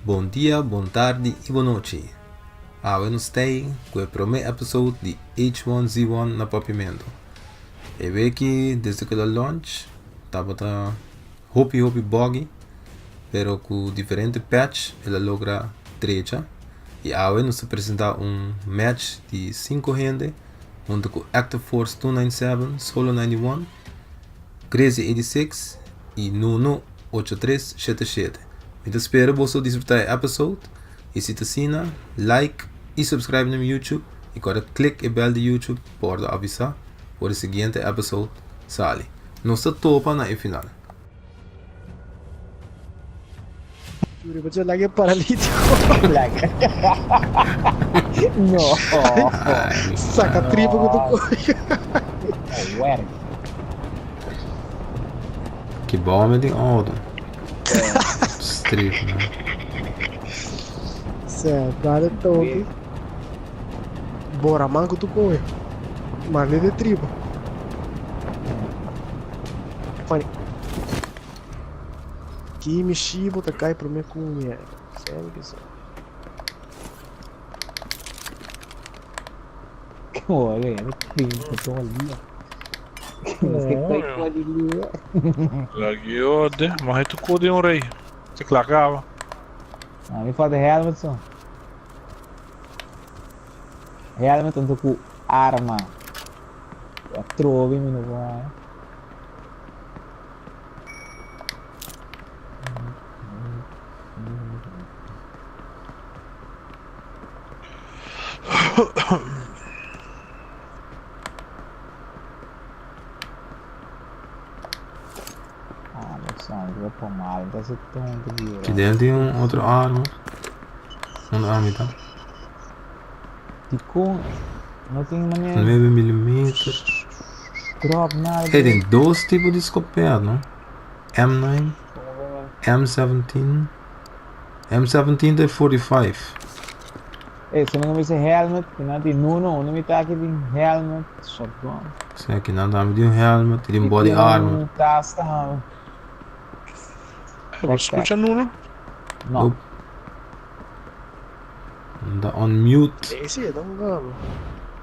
Bom dia, boa tarde e boa noite. Eu stay com o primeiro episódio de H1Z1 na Papimento. Eu vejo que desde que o launch estava hopi buggy, pero com diferente patch ela logra trecha. E agora nos apresenta match de 5 gente, junto com Active Force 297, Solo 91, Crazy 86 e Nuno 8377. Então espero que você desfrutar do episódio. E se assina, like e subscribe no YouTube. E agora clique e bell de YouTube para avisar por o seguinte episódio sale. Não se topa na final. Você lagi paralítico. No. Saca tribo do coelho. Que bom met die auto. Streef, né? Certo, dá toque. Bora, manco do coelho. Marley de tribo. Funny. Que mexibo tá cai pro meu cunha. Sério que só. Olha, eu tô ali, ó. Você tá ali, ó. Lagi ode, mas tu kode um rei. Você clacava. Ah, me fala de helmet só. Helmet untuk ku arma. Eu trove me no vai. Vou pomar, não tá se tonto de Aqui dentro tem outra arma. Uma arma então. Tico, não tem maneira. 9mm. Drop nada. Tem dois tipos de escopeta, não? M9, M17. M17 é 45. Se não me diz helmet, que não tem Nuno, não me tá aqui de helmet, shotgun. Sim, aqui não dá de helmet, tem body armor. Tá. Você escuta Nuno? Não. Anda on mute. Esse é um galo.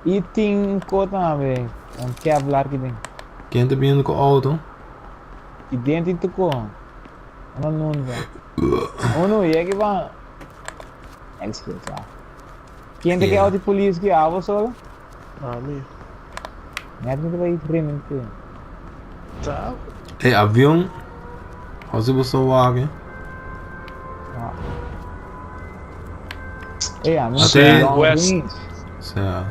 E tem coisa também, Kevlar aqui dentro. Quem tá vindo com o auto? E dentro tem coisa. Não, Nuno, e aqui vai. É isso que eu falo. Quem tem que auto de polícia que é só? Ah, meu. Não vai ir realmente. Tá. É avião. Você você wagen. Até West. Certo.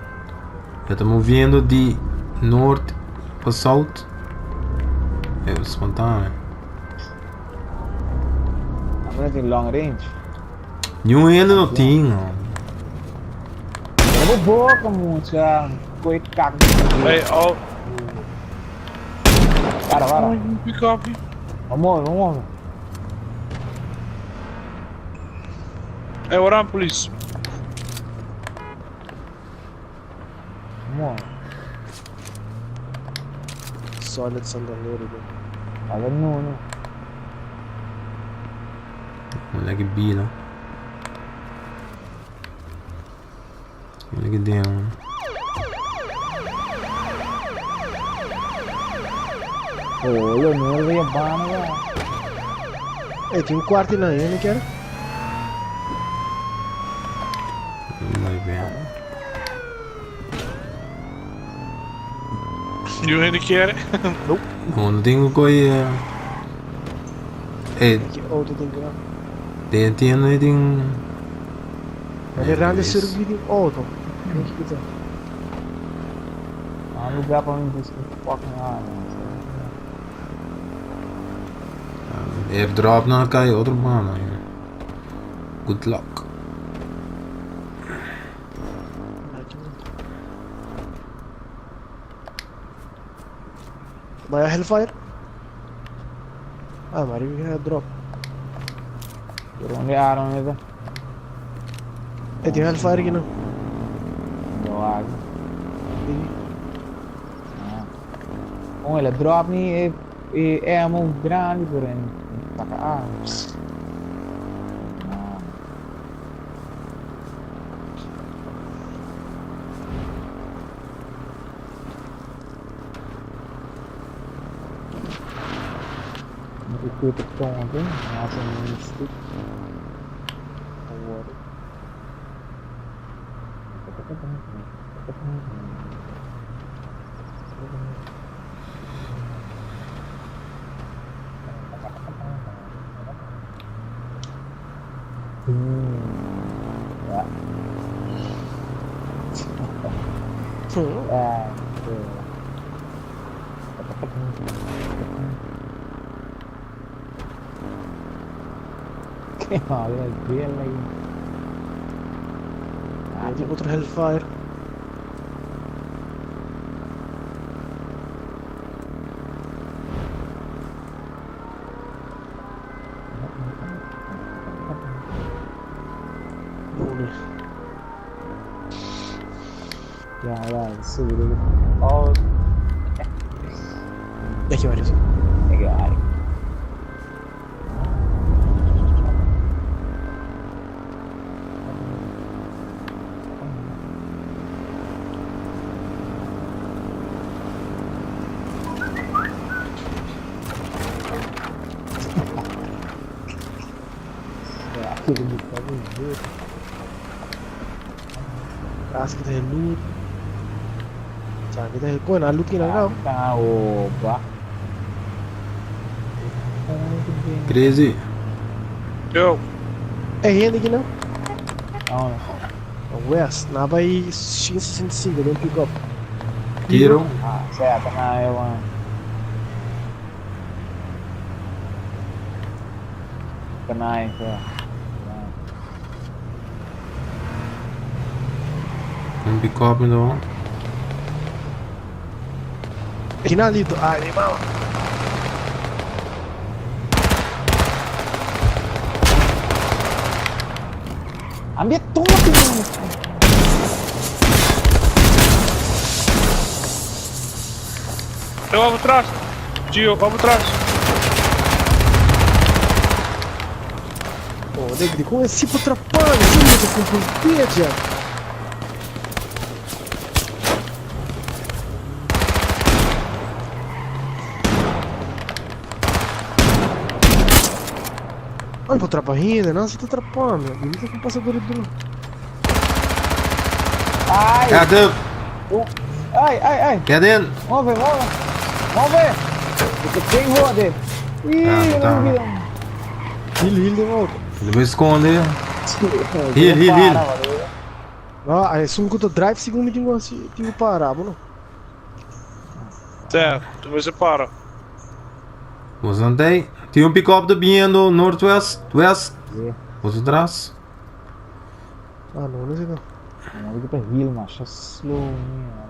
Já estamos vindo de norte para sul. É espontâneo. Agora tem long range. Nenhum ainda não tinha. Eu vou boca, muito, já. Coitado. Ei, ó. Para. Pick up. Vamos. É orar, polícia. Vamos. Solid sandaneiro. Olha Nuno. Moleque bila. Moleque deu. Olha, Nuno veio bana lá. Ei, tem quarto na ele, que era? Vai ver. E o Henry quer. Não tem coisa. É, Que outro tem grau. tem. Ele rende servir de outro. Nem que quiser. Há um lugar pra mim buscar foco na área. Airdrop não cai outro mano. Good luck. Vai a Hellfire? Ah, Mario vai drop. Por onde a arma mesmo? Tem Hellfire aqui não. Deu água. Com ele drop ni é ammo grande por aí. Taca arma. Ikut tong aja, langsung stick. Power. Ya. Dia lagi. Ini putra Hellfire. Boleh. Ya, sudah. Oh, Ya que vários. legal. Aquele me pega os dois. Taas kita loot. Saan kita kau nak loot kita kau? Tahu, Pak. Crazy. Yo, Hindi kita. Oh, West. Nabay 65 don't pick up. Tiro. saya tengah ewan. Kenai saya. Yung pick up mo doon. Kinali dito. Ay, mau. Ambil tunggu ini. eu vamos atrás. Gio, vamos atrás. Oh, negri, como esse tipo atrapalha? Assim, eu tô com punteja. Olha pra atrapalhar, não, você tá atrapalhando, meu. Não tá com passador do. Ai, Kaya Dev! ai. Kaya din! Move. Ito tem roda. Ih, Ah, tá. não vi. Heal de volta. Ele vai esconder. Heal. Ah, aí sungo to drive segundo tinha tinha parar, mano. Certo, tu vai separa. Você não tem? Tem um pick-up do vindo northwest, west. Iya. Você atrás. Ah, não sei não. Mau kita heal masa slow nih.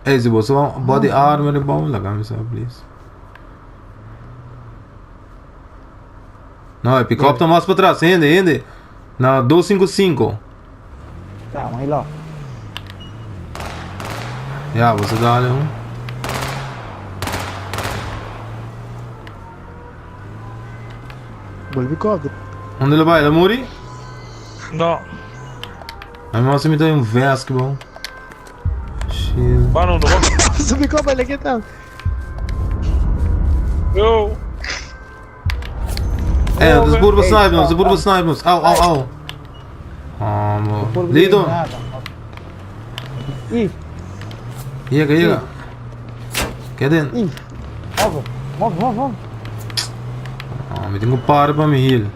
Ei, se você body armor é bom, laga-me só, please. Não, é pick-up tá mais pra trás, rende. Na 255. Tá, mas lá. Já, você dá ali um. Volvi cobre. Onde ele vai? Ele morre? Não, Aí mostra me dá um Vesk, bom. Shield. vai não, vamos. Subi cobre ele aqui tá. Eu. É, dos burba snipers. Au. Vamos. Lido. Ih, Chega. Quer dentro? ih. Move. Ah, me tem que parar pra me heal.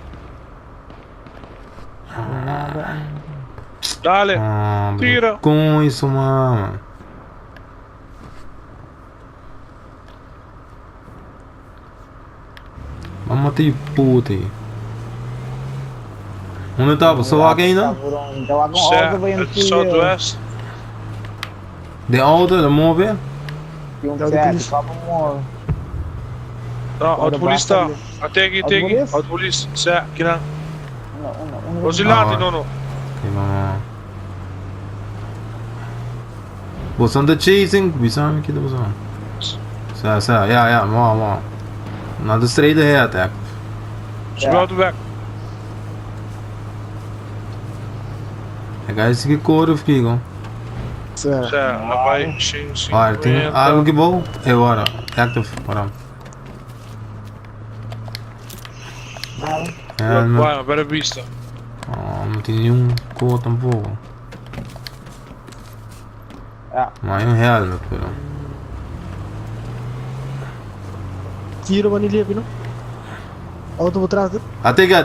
Dale. Ah, Tira. com isso, mano. Vamos matar puta aí. Onde tava? Só aqui ainda? Então agora Certo, vai é do entrar. Southwest. De auto, de move? Tem Tá, certo, depois- só vamos. Não, Olha, autopolista. basta Até aqui. Autopolista? Autopolista. Certo, aqui não. Uno. Oscillante, Ah, não. Ok, vamos. Você anda chasing? Bisa me kita bosan. Sa. Ja, må. Nada straight ahead, attack. Subiu out back. É guys que cor eu fico. Certo. Certo, lá vai 550. Olha, tem algo que bom. É agora. Active. Para. Helmet. Vai, uma bela vista. Oh, não tem nenhum cor tampouco. Mas é um helmet, pero. Tiro mano ali, não? Auto por trás dele. Até cá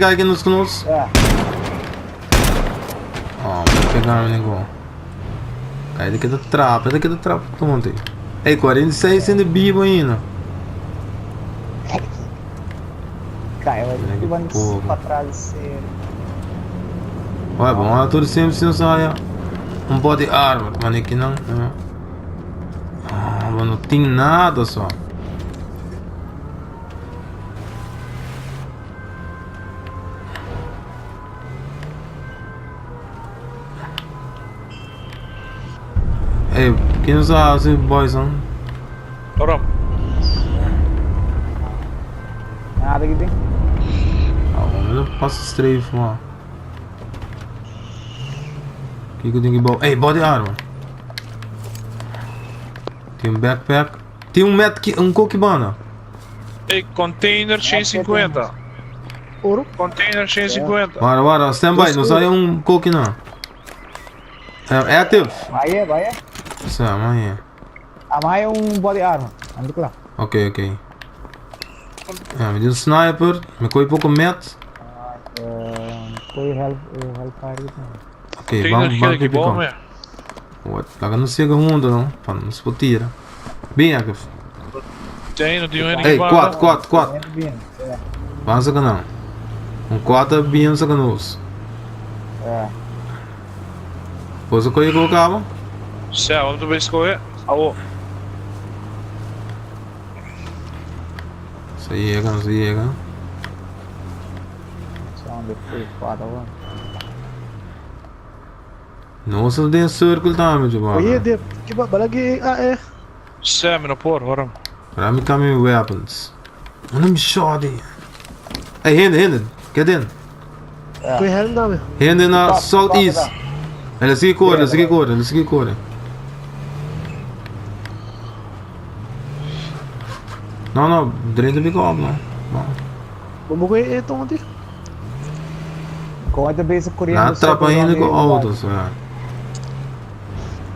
aqui nos conos. Oh, vou pegar o negócio. Aí daqui da trapa tonto. Ei, 46 sendo vivo ainda. Caiu, Que vai porra. pra trás sério. Olha, bom, a tudo sempre se usar um body armor, mas aqui não. Ah, mas não tem nada só. Ei, quem usa esse boys, não? Ora, Nada aqui tem. Ah, vamos ver, passa strafe, mano. O que eu tenho que botar? Ei, body armor. Tem um backpack. Tem um um cookie-bana. ei, container 150. Ouro. Container 150. Bora, stand by, não sai um cookie não. É active. Vai. Isso, amanhã. Amanhã um body armor. Anda lá. Ok. Me deu um sniper, me coi pouco met. Foi hellfire aqui. Ok, Tem vamos energia aqui bom, picar. meu. What? Laga não chega mundo não, para não se tira. Bem, active. Tem, não tem um Ei, enigma. 4. Vamos sacar não. Um 4 é bem sacanoso. Depois eu coi colocava. Certo, vamos ver escolher. Alô. Isso aí, chega. Só onde foi 4 agora. Nossa, tem circle também, tipo. Oye, de que balagi Certo, não pôr, ora. Para mim também weapons. Não me chode. Ei, Hende, get in. Foi helm da meu. Hende na southeast. Ele sigue corre. Não, direito de pick-up, não. Vamos ver então onde. Conta bem esse coreano. Não atrapa ainda com autos, velho.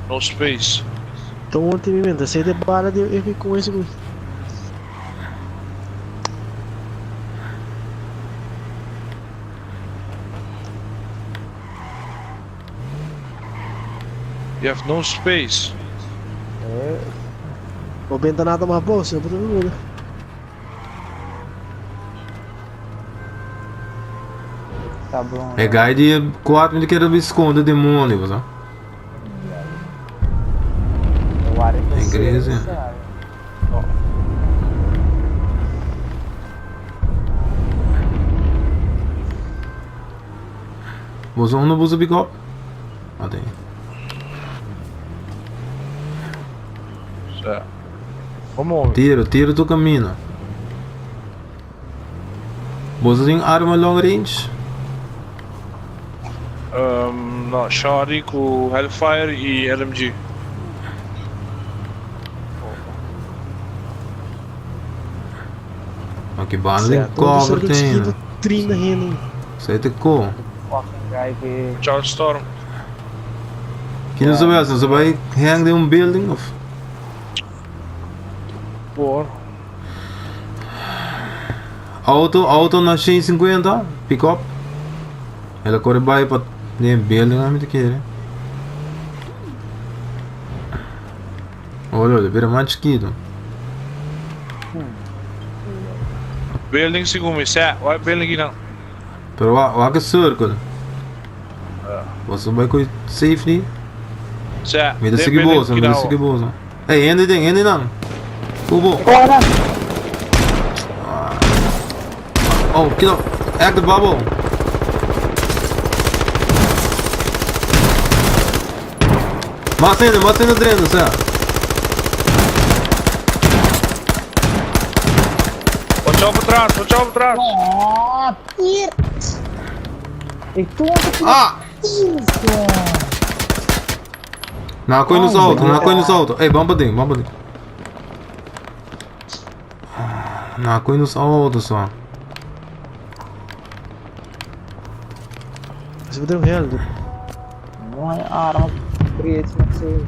No space. Então ontem me manda, sei de bala de eu com esse guri. You have no space. Não benta nada mais bolsa, eu vou ver. Tá bom. É guide 4 de que era esconde demônio, você. Igreja. Você não usa pick-up? Ah, tem. Certo. Vamos. Tira tu caminho. Você tem arma long range? Não, Shari com Hellfire e LMG. Aqui bala tem cover tem. Né? 30 renda. Isso tem co. Fucking guy que. Charge Storm. Que não sabe, você vai hang de um building of. Por. Auto na 150, pick up. Ela corre vai para nem building não me quer. Olha, vira mais chiquito. Building segundo, certo? Vai building aqui não. Pero o que circle. Você vai com safety. Certo. Me dá seguir bolsa, Ei, ainda não. Cubo. Agora! Oh, kill. Active bubble. Massa ainda dentro, certo? Watch out por trás. Oh, tira! E tu onde que Ah! isso? Nakoi nos auto, nakoi nos auto. Ei, bombarding, bombarding. Nakoi nos auto só. Mas eu dei real. Não é arma preto, não sei.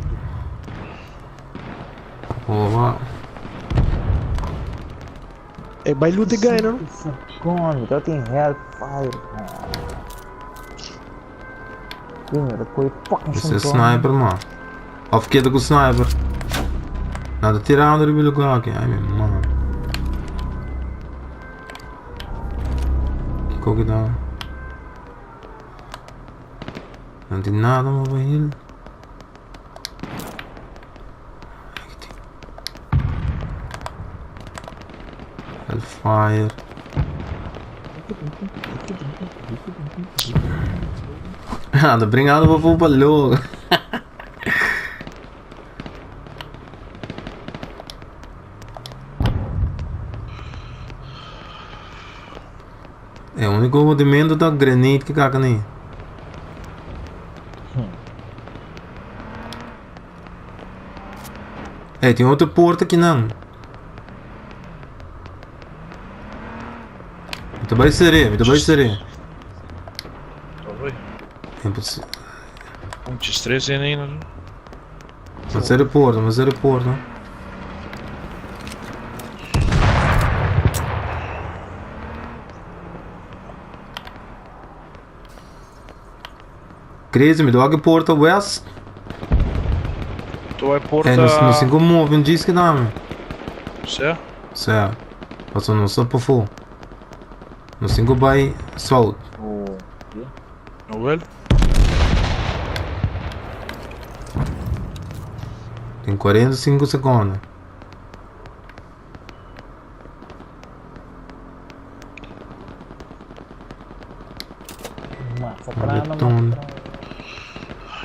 Boa. É bailu de ganho, não? Second, dat tem Hellfire. Primeiro, coi fucking Esse é sniper, mano. Ó, fiquei com o sniper. Nada tirando do lugar aqui. Ai, meu mano. Que coisa que dá? Não tem nada, meu velho. Hellfire. Ah, tô brincando pra pôr pra logo. É o único movimento da granite que caga nem. É, tem outra porta aqui não. Muito bem sereia, muito bem sereia. Talvez. É impossível. Um X3 ainda. Mas é porta, mas é porta. Crazy, me dá que porta west. Tu vai porta. É, não sei como move, não diz que dá, meu. Certo? Certo. Passou não só para fora. Não sei como vai solto. Não velho? Tem 45 segundos. Massa, Retorno.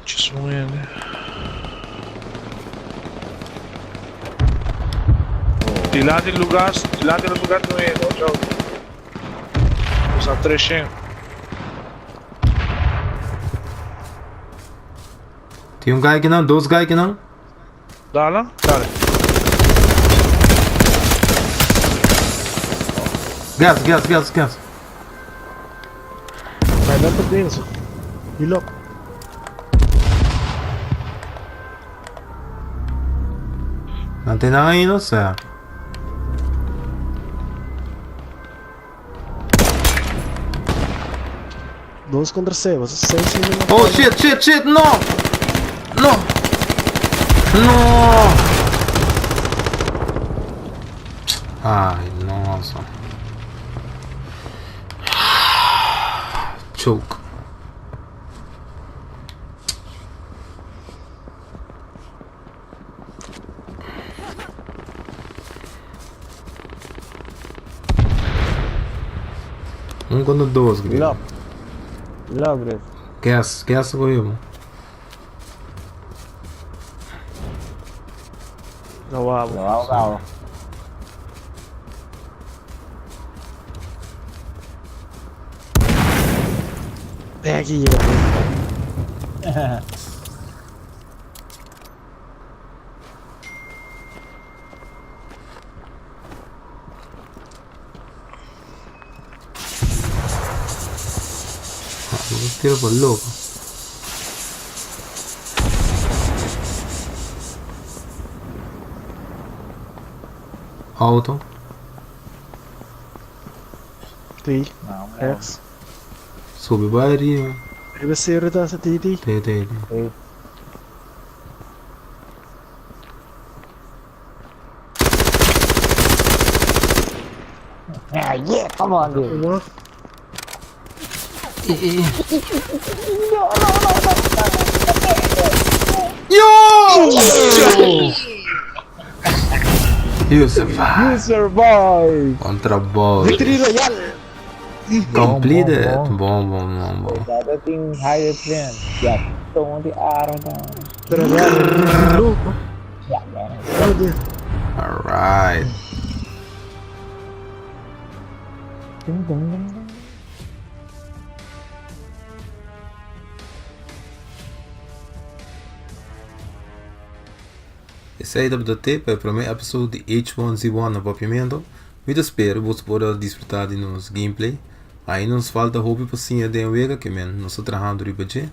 Ci sono ele. Di là del lugar não é, ciao. Usa 300. Tem um guy aqui não, dois guys aqui não. Dá lá? Dale. Gas. Vai dar pra dentro. E logo. Não tem nada ainda, certo. Dois contra 6, você 6 ainda não. Oh shit, no! Ai, nossa. Choke. Um contra dois, Lock. Lock, Grace. Gas comigo. Não há. Não. É aqui, Tiro por louco. Auto. Tem. Não. Rex. Sube barriga. Ele se irrita sa titi. Tem. Ei. Ah, yeah, come on, dude. Uma. You survive. You survive! Contra boss. Victory Royale. Completed. Bom. Bom. Dada tem higher plan. Jatuh di arah dah. Ternyata louco. Ya, Meu Deus. Alright. ding. Esse aí deve ter para o primeiro episódio de H1Z1 na papiamento. Eu espero que você possa desfrutar de nosso gameplay. Aí nos falta hobby para sim de um vega que nós estamos trabalhando de budget.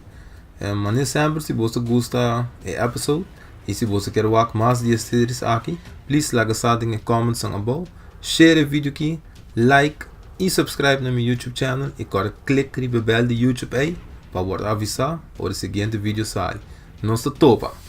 Mas sempre se você gosta do episódio e se você quer ver mais de séries aqui, please like us in the comments above, share o vídeo aqui, like e subscribe no meu YouTube channel e clique no bell de YouTube aí para ser avisado para o seguinte vídeo sair. Nossa topa!